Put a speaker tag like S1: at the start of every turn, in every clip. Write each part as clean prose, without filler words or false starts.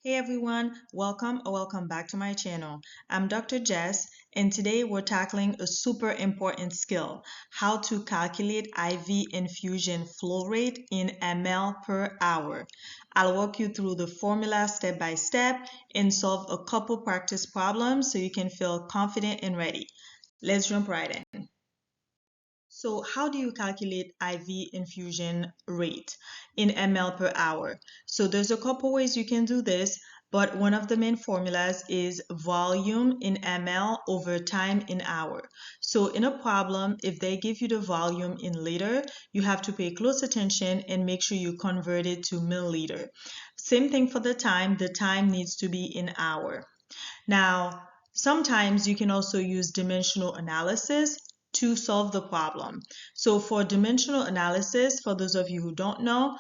S1: Hey everyone, welcome or welcome back to my channel. I'm Dr. Jess, and today we're tackling a super important skill, how to calculate IV infusion flow rate in ml per hour. I'll walk you through the formula step by step and solve a couple practice problems so you can feel confident and ready. Let's jump right in. So how do you calculate IV infusion rate in ml per hour? So there's a couple ways you can do this, but one of the main formulas is volume in ml over time in hour. So in a problem, if they give you the volume in liter, you have to pay close attention and make sure you convert it to milliliter. Same thing for the time needs to be in hour. Now, sometimes you can also use dimensional analysis to solve the problem. So for dimensional analysis, for those of you who don't know,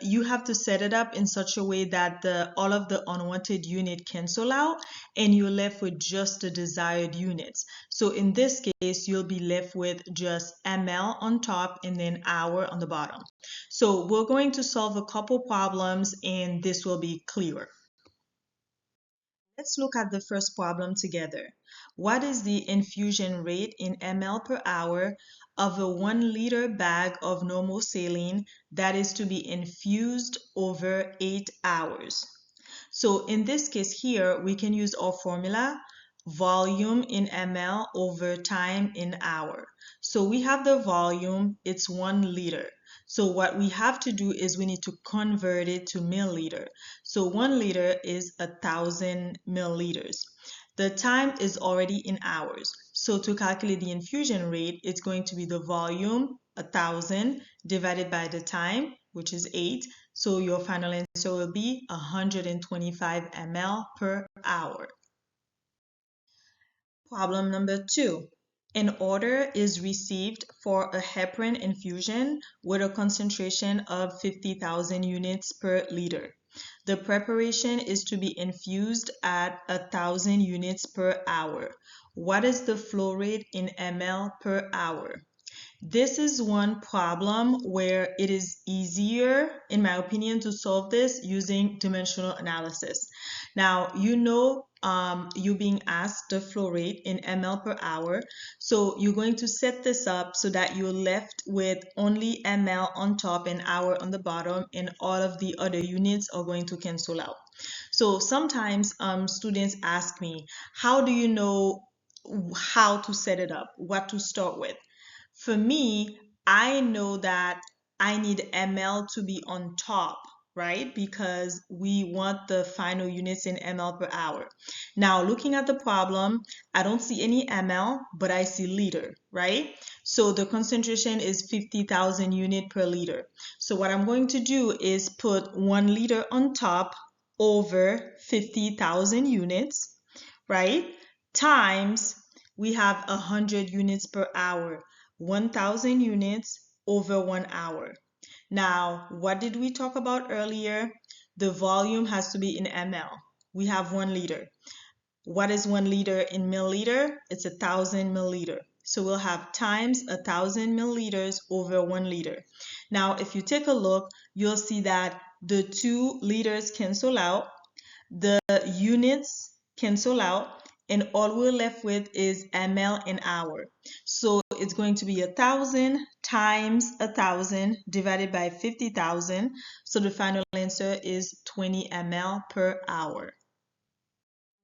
S1: you have to set it up in such a way that all of the unwanted unit cancel out and you're left with just the desired units. So in this case, you'll be left with just ml on top and then hour on the bottom. So we're going to solve a couple problems and this will be clearer. Let's look at the first problem together. What is the infusion rate in ml per hour of a 1 liter bag of normal saline that is to be infused over 8 hours? So in this case here, we can use our formula, volume in ml over time in hour. So we have the volume, it's 1 liter. So what we have to do is we need to convert it to milliliter. So 1 liter is 1,000 milliliters. The time is already in hours. So to calculate the infusion rate, it's going to be the volume, 1,000, divided by the time, which is 8. So your final answer will be 125 ml per hour. Problem number 2. An order is received for a heparin infusion with a concentration of 50,000 units per liter. The preparation is to be infused at 1,000 units per hour. What is the flow rate in ml per hour? This is one problem where it is easier, in my opinion, to solve this using dimensional analysis. Now, you're being asked the flow rate in ml per hour. So you're going to set this up so that you're left with only ml on top and hour on the bottom, and all of the other units are going to cancel out. So sometimes students ask me, how do you know how to set it up, what to start with? For me, I know that I need ml to be on top, right? Because we want the final units in ml per hour. Now, looking at the problem, I don't see any ml, but I see liter, right? So the concentration is 50,000 unit per liter. So what I'm going to do is put 1 liter on top over 50,000 units, right? Times, we have 100 units per hour. 1,000 units over 1 hour. Now, what did we talk about earlier? The volume has to be in ml. We have 1 liter. What is 1 liter in milliliter? It's 1,000 milliliter. So we'll have times 1,000 milliliters over 1 liter. Now, if you take a look, you'll see that the 2 liters cancel out, the units cancel out, and all we're left with is ml an hour. So it's going to be 1,000 times 1,000 divided by 50,000. So the final answer is 20 ml per hour.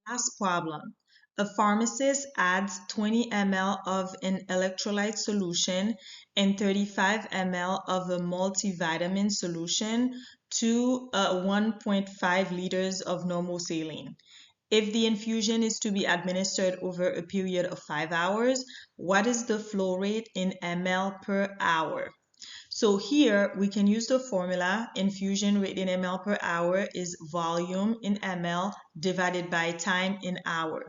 S1: Last problem. A pharmacist adds 20 ml of an electrolyte solution and 35 ml of a multivitamin solution to 1.5 liters of normal saline. If the infusion is to be administered over a period of 5 hours, what is the flow rate in ml per hour? So here we can use the formula. Infusion rate in ml per hour is volume in ml divided by time in hour.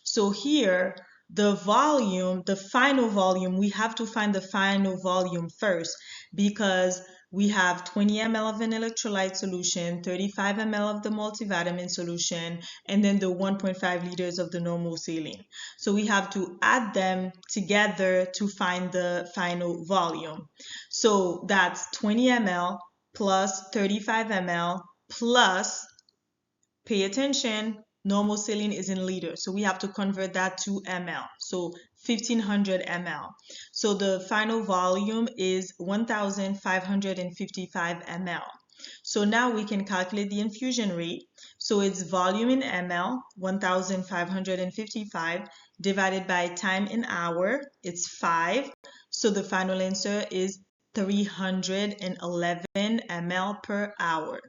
S1: So here the volume, the final volume, we have to find the final volume first because we have 20 ml of an electrolyte solution, 35 ml of the multivitamin solution, and then the 1.5 liters of the normal saline. So we have to add them together to find the final volume. So that's 20 ml plus 35 ml plus Pay attention, normal saline is in liter, so we have to convert that to ml. So 1500 ml. So the final volume is 1555 ml. So now we can calculate the infusion rate. So it's volume in ml, 1555, divided by time in hour, it's 5. So the final answer is 311 ml per hour.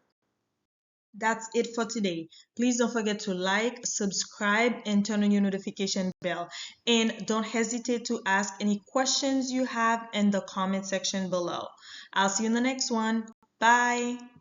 S1: That's it for today. Please don't forget to like, subscribe, and turn on your notification bell. And don't hesitate to ask any questions you have in the comment section below. I'll see you in the next one. Bye.